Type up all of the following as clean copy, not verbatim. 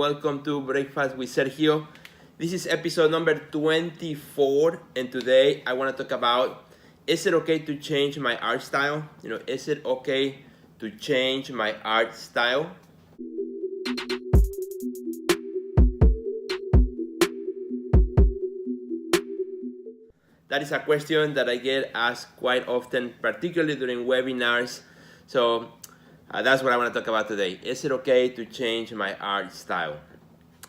welcome to Breakfast with Sergio. This is episode number 24, and today I want to talk about, is it okay to change my art style? Is it okay to change my art style? That is a question that I get asked quite often, particularly during webinars. So that's what I want to talk about today. Is it okay to change my art style?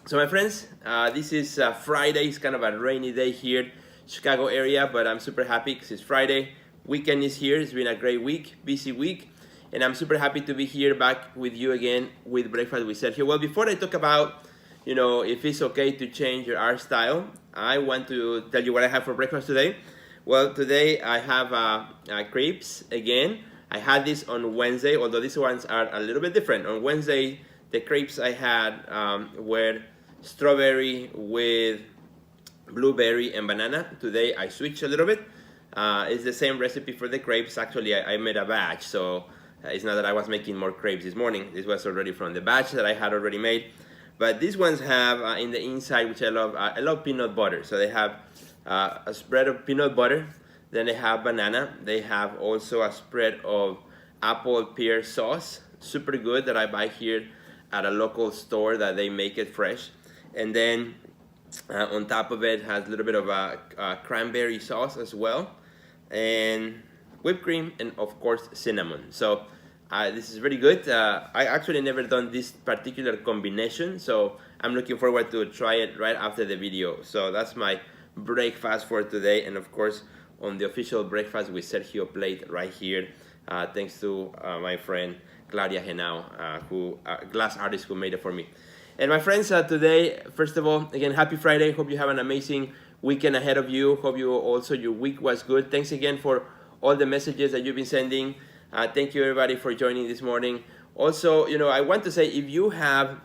So my friends, this is Friday. It's kind of a rainy day here, Chicago area, but I'm super happy because it's Friday. Weekend is here. It's been a great week, busy week, and I'm super happy to be here back with you again with Breakfast with Sergio. Well, before I talk about, if it's okay to change your art style, I want to tell you what I have for breakfast today. Well, today I have crepes again. I had this on Wednesday, although these ones are a little bit different. On Wednesday, the crepes I had were strawberry with blueberry and banana. Today I switched a little bit. It's the same recipe for the crepes. Actually, I made a batch, so it's not that I was making more crepes this morning. This was already from the batch that I had already made. But these ones have in the inside, which I love peanut butter. So they have a spread of peanut butter. Then they have banana. They have also a spread of apple pear sauce. Super good, that I buy here at a local store that they make it fresh. And then on top of it has a little bit of a cranberry sauce as well. And whipped cream and of course cinnamon. So this is very good. I actually never done this particular combination, so I'm looking forward to try it right after the video. So that's my breakfast for today, and of course on the official Breakfast with Sergio plate right here, thanks to my friend Claudia Henao, who glass artist, who made it for me. And my friends, today, first of all, again, happy Friday. Hope you have an amazing weekend ahead of you. Hope your week was good. Thanks again for all the messages that you've been sending. Thank you everybody for joining this morning. Also, I want to say, if you have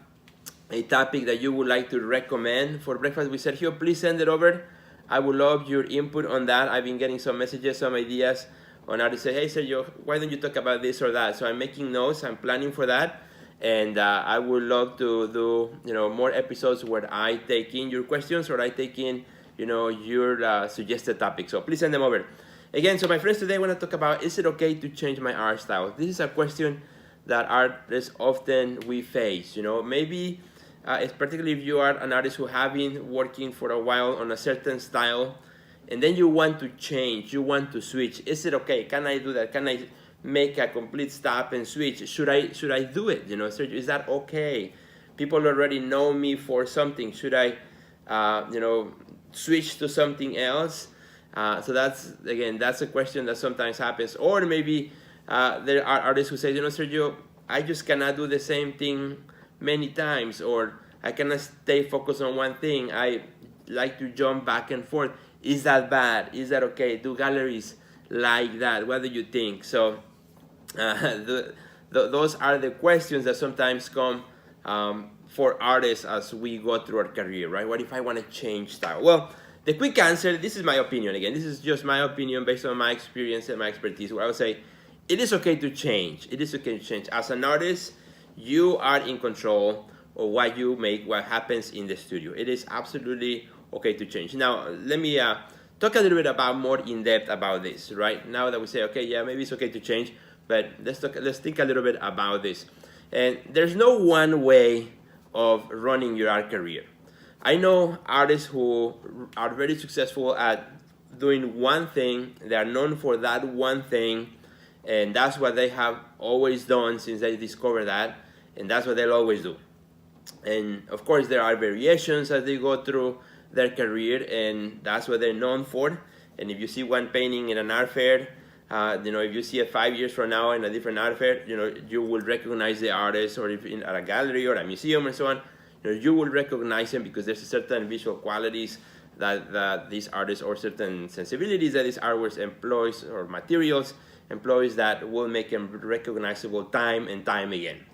a topic that you would like to recommend for Breakfast with Sergio, please send it over. I would love your input on that. I've been getting some messages, some ideas on how to say, hey Sergio, why don't you talk about this or that? So I'm making notes, I'm planning for that. And I would love to do more episodes where I take in your questions, or I take in your suggested topics. So please send them over. Again, so my friends, today I want to talk about, is it okay to change my art style? This is a question that artists often we face. Maybe it's particularly if you are an artist who have been working for a while on a certain style, and then you want to change, you want to switch. Is it okay? Can I do that? Can I make a complete stop and switch? Should I do it? Sergio, is that okay? People already know me for something. Should I switch to something else? So that's a question that sometimes happens. Or maybe there are artists who say, Sergio, I just cannot do the same thing many times, or I cannot stay focused on one thing. I like to jump back and forth. Is that bad? Is that okay? Do galleries like that? What do you think? So those are the questions that sometimes come for artists as we go through our career, right? What if I want to change style? Well, the quick answer, this is my opinion. Again, this is just my opinion based on my experience and my expertise, where I would say it is okay to change. It is okay to change. As an artist, you are in control of what you make, what happens in the studio. It is absolutely okay to change. Now, let me talk a little bit more in depth about this, right? Now that we say, okay, yeah, maybe it's okay to change, but let's think a little bit about this. And there's no one way of running your art career. I know artists who are very successful at doing one thing. They are known for that one thing, and that's what they have always done since they discovered that, and that's what they'll always do. And of course, there are variations as they go through their career, and that's what they're known for. And if you see one painting in an art fair, if you see it 5 years from now in a different art fair, you will recognize the artist, or if at a gallery or a museum and so on, you will recognize them because there's certain visual qualities that these artists, or certain sensibilities that these artworks employs, or materials employs, that will make them recognizable time and time again.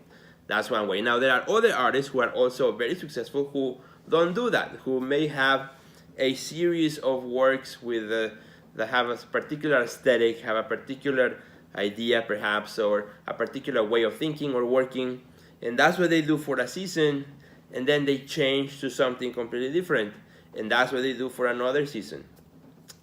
That's one way. Now, there are other artists who are also very successful who don't do that, who may have a series of works with that have a particular aesthetic, have a particular idea perhaps, or a particular way of thinking or working, and that's what they do for a season, and then they change to something completely different, and that's what they do for another season,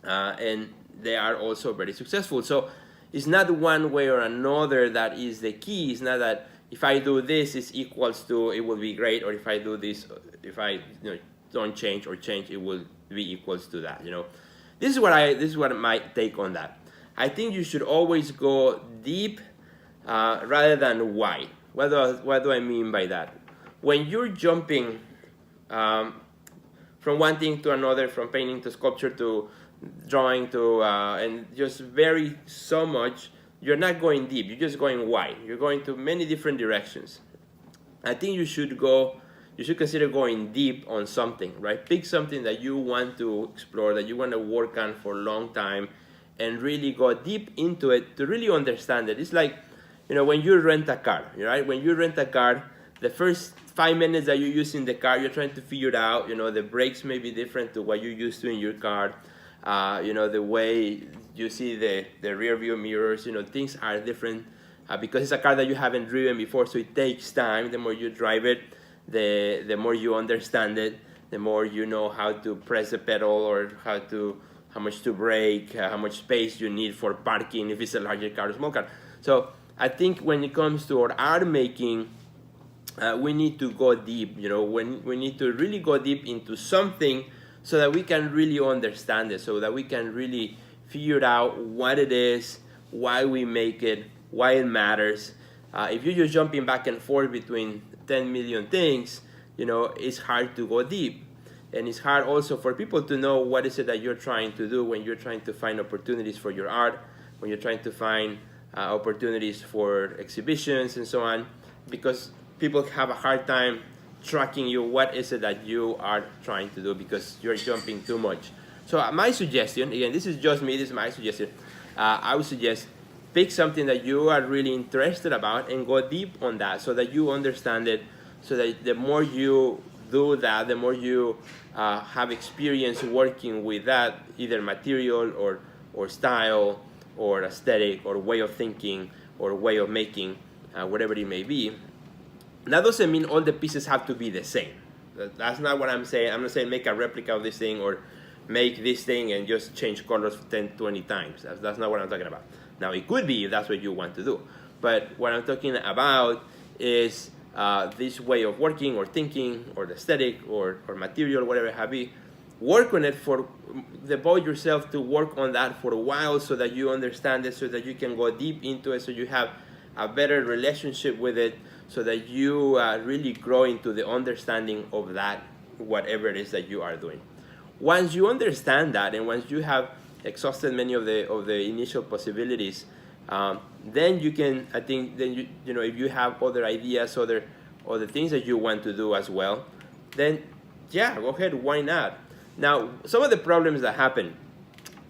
and they are also very successful. So it's not one way or another that is the key. It's not that if I do this, it's equals to it will be great, or if I do this, if I don't change or change, it will be equals to that. This is what my take on that. I think you should always go deep rather than wide. What do I mean by that? When you're jumping from one thing to another, from painting to sculpture to drawing to and just vary so much, you're not going deep. You're just going wide. You're going to many different directions. I think you should consider going deep on something, right? Pick something that you want to explore, that you want to work on for a long time, and really go deep into it to really understand it. It's like, when you rent a car, right? When you rent a car, the first 5 minutes that you're using the car, you're trying to figure it out. The brakes may be different to what you're used to in your car. The way you see the rear view mirrors, things are different because it's a car that you haven't driven before, so it takes time. The more you drive it, the more you understand it, the more you know how to press the pedal or how much to brake, how much space you need for parking if it's a larger car or small car. So I think when it comes to our art making, we need to go deep. We need to really go deep into something so that we can really understand it, so that we can really figure out what it is, why we make it, why it matters. If you're just jumping back and forth between 10 million things, it's hard to go deep. And it's hard also for people to know what is it that you're trying to do when you're trying to find opportunities for your art, when you're trying to find opportunities for exhibitions and so on, because people have a hard time tracking you. What is it that you are trying to do, because you're jumping too much. So my suggestion, again, this is just me, this is my suggestion, I would suggest pick something that you are really interested about and go deep on that so that you understand it, so that the more you do that, the more you have experience working with that, either material or style or aesthetic or way of thinking or way of making, whatever it may be. That doesn't mean all the pieces have to be the same. That's not what I'm saying. I'm not saying make a replica of this thing or make this thing and just change colors 10, 20 times. That's not what I'm talking about. Now, it could be if that's what you want to do. But what I'm talking about is this way of working or thinking or the aesthetic or material, whatever it have be. Work on it, devote yourself to work on that for a while so that you understand it, so that you can go deep into it, so you have a better relationship with it, so that you really grow into the understanding of that, whatever it is that you are doing. Once you understand that, and once you have exhausted many of the initial possibilities, then you can, I think, then if you have other ideas, other things that you want to do as well, then yeah, go ahead, why not? Now, some of the problems that happen,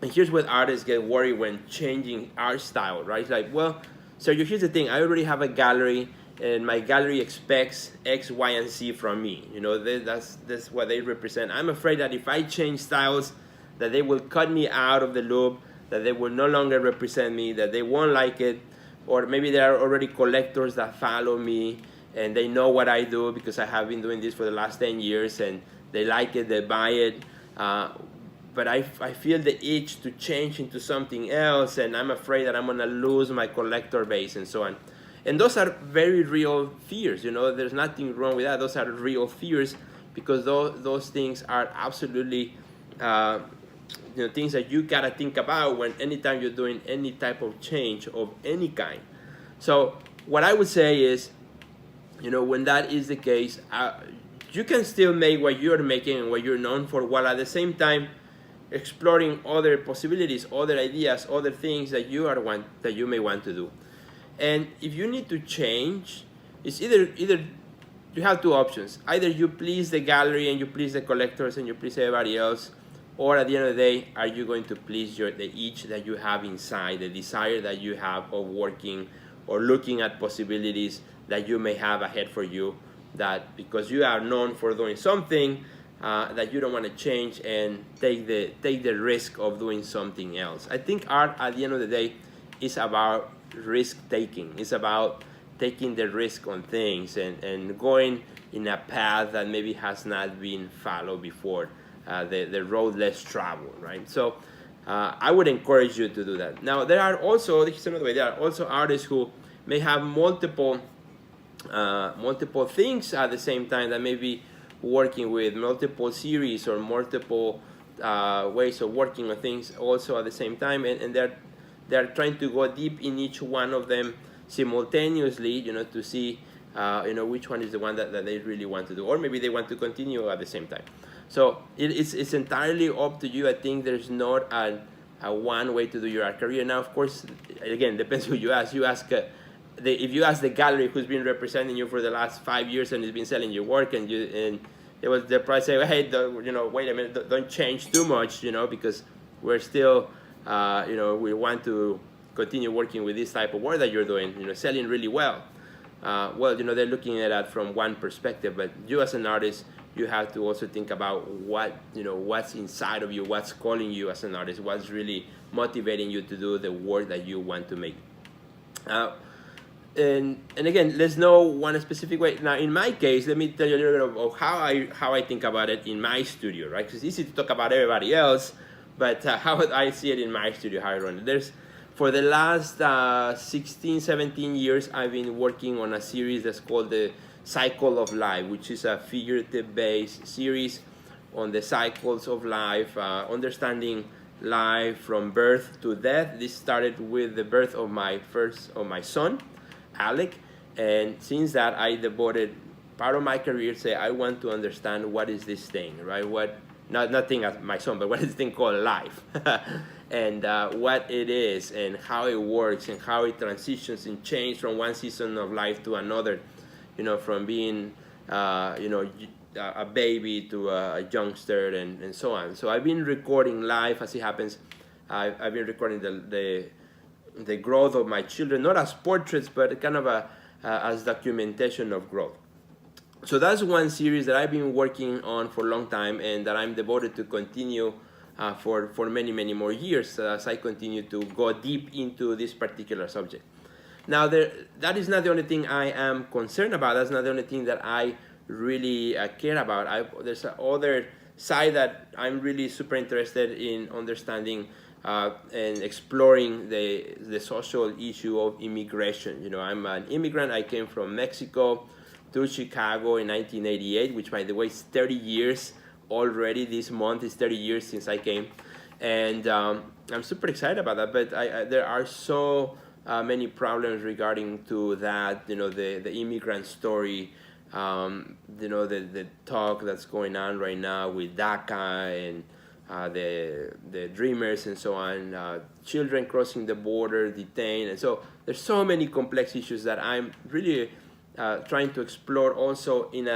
and here's what artists get worried when changing art style, right? It's like, well, Sergio, here's the thing, I already have a gallery, and my gallery expects X, Y, and Z from me. That's what they represent. I'm afraid that if I change styles, that they will cut me out of the loop, that they will no longer represent me, that they won't like it, or maybe there are already collectors that follow me, and they know what I do because I have been doing this for the last 10 years, and they like it, they buy it, but I feel the itch to change into something else, and I'm afraid that I'm gonna lose my collector base and so on. And those are very real fears, there's nothing wrong with that. Those are real fears because those things are absolutely things that you gotta think about anytime you're doing any type of change of any kind. So what I would say is, when that is the case, you can still make what you're making and what you're known for, while at the same time exploring other possibilities, other ideas, other things that you may want to do. And if you need to change, it's either you have two options. Either you please the gallery and you please the collectors and you please everybody else, or at the end of the day, are you going to please the itch that you have inside, the desire that you have of working or looking at possibilities that you may have ahead for you, that because you are known for doing something, that you don't want to change and take the risk of doing something else. I think art, at the end of the day, is about risk taking. It's about taking the risk on things and going in a path that maybe has not been followed before, the road less traveled, right? So I would encourage you to do that. Now, there are also, this is another way, there are also artists who may have multiple things at the same time, that may be working with multiple series or multiple ways of working on things also at the same time, and they're trying to go deep in each one of them simultaneously, to see which one is the one that they really want to do, or maybe they want to continue at the same time. So it's entirely up to you. I think there's not a one way to do your art career. Now, of course, again, depends who you ask. If you ask the gallery who's been representing you for the last 5 years and has been selling your work, and they'll probably say, hey, wait a minute, don't change too much, because we're still, we want to continue working with this type of work that you're doing, selling really well. Well, they're looking at that from one perspective, but you as an artist, you have to also think about what's inside of you, what's calling you as an artist, what's really motivating you to do the work that you want to make. And again, there's no one specific way. Now, in my case, let me tell you a little bit of how I think about it in my studio, right? Because it's easy to talk about everybody else, but how I see it in my studio, how I run it. For the last 16, 17 years, I've been working on a series that's called the Cycle of Life, which is a figurative-based series on the cycles of life, understanding life from birth to death. This started with the birth of my son, Alec, and since that, I devoted part of my career to say, I want to understand what is this thing, right? Nothing as my son, but what is this thing called life? And what it is, and how it works, and how it transitions and changes from one season of life to another, from being, a baby to a youngster, and so on. So I've been recording life as it happens. I've been recording the growth of my children, not as portraits, but kind of as documentation of growth. So that's one series that I've been working on for a long time, and that I'm devoted to continue for many, many more years as I continue to go deep into this particular subject. Now, that is not the only thing I am concerned about. That's not the only thing that I really care about. There's another side that I'm really super interested in understanding and exploring the social issue of immigration. I'm an immigrant. I came from Mexico to Chicago in 1988, which, by the way, is 30 years already. This month is 30 years since I came, and I'm super excited about that. But there are so many problems regarding to that. The immigrant story. The talk that's going on right now with DACA and the dreamers and so on, children crossing the border, detained, and so there's so many complex issues that I'm really trying to explore also in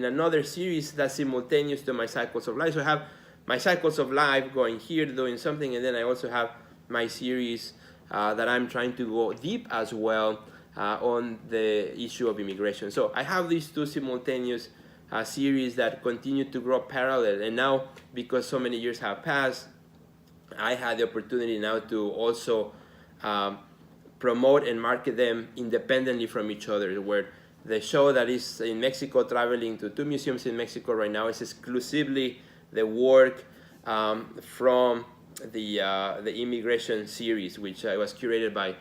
another series that's simultaneous to my cycles of life. So I have my cycles of life going here, doing something, and then I also have my series that I'm trying to go deep as well on the issue of immigration. So I have these two simultaneous series that continue to grow parallel, and now, because so many years have passed, I had the opportunity now to also promote and market them independently from each other, where the show that is in Mexico, traveling to 2 museums in Mexico right now, is exclusively the work from the immigration series, which was curated by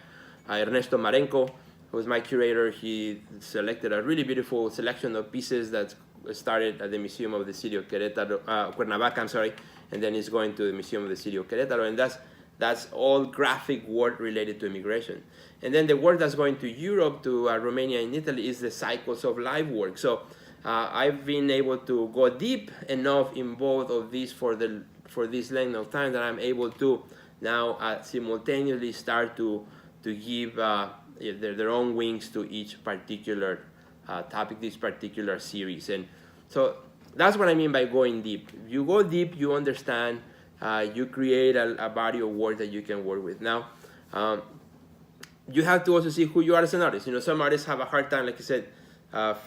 Ernesto Marenco, who was my curator. He selected a really beautiful selection of pieces that started at the Museum of the City of Cuernavaca, and then is going to the Museum of the City of Querétaro, and that's all graphic work related to immigration. And then the work that's going to Europe, to Romania and Italy, is the cycles of life work. So I've been able to go deep enough in both of these for this length of time that I'm able to now simultaneously start to give their own wings to each particular topic, this particular series. And so that's what I mean by going deep. You go deep, you understand, you create a body of work that you can work with. Now, you have to also see who you are as an artist. Some artists have a hard time, like I said,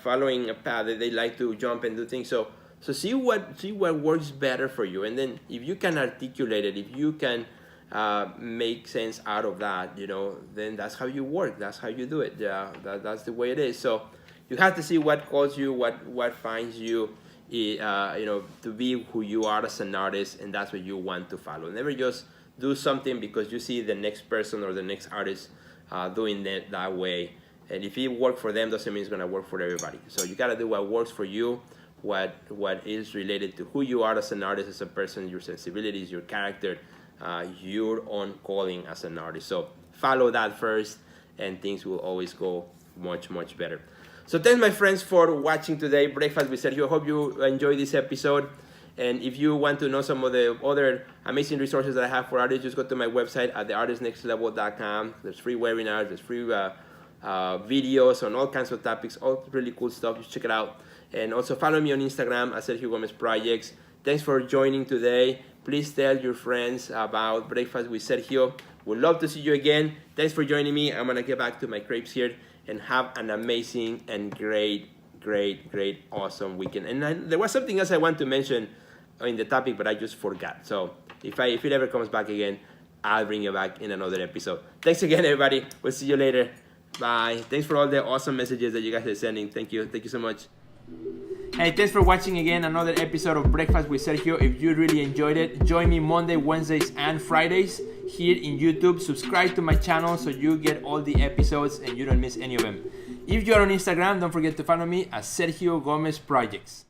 following a path. They like to jump and do things. So see what works better for you, and then if you can articulate it, if you can make sense out of that, then that's how you work. That's how you do it. Yeah, that's the way it is. So you have to see what calls you, what finds you, to be who you are as an artist, and that's what you want to follow. Never just do something because you see the next person or the next artist doing it that way. And if it worked for them, doesn't mean it's going to work for everybody. So you got to do what works for you, what is related to who you are as an artist, as a person, your sensibilities, your character, your own calling as an artist. So follow that first, and things will always go much, much better. So thanks, my friends, for watching today, Breakfast with Sergio. I hope you enjoyed this episode. And if you want to know some of the other amazing resources that I have for artists, just go to my website at theartistnextlevel.com. There's free webinars, there's free videos on all kinds of topics, all really cool stuff. Just check it out. And also follow me on Instagram at Sergio Gomez Projects. Thanks for joining today. Please tell your friends about Breakfast with Sergio. Would love to see you again. Thanks for joining me. I'm gonna get back to my crepes here and have an amazing and great, awesome weekend. And there was something else I want to mention in the topic, but I just forgot. So if it ever comes back again, I'll bring you back in another episode. Thanks again, everybody. We'll see you later. Bye. Thanks for all the awesome messages that you guys are sending. Thank you so much. Hey, thanks for watching again another episode of Breakfast with Sergio. If you really enjoyed it, join me Monday, Wednesdays, and Fridays here in YouTube. Subscribe to my channel so you get all the episodes and you don't miss any of them. If you are on Instagram, don't forget to follow me at Sergio Gomez Projects.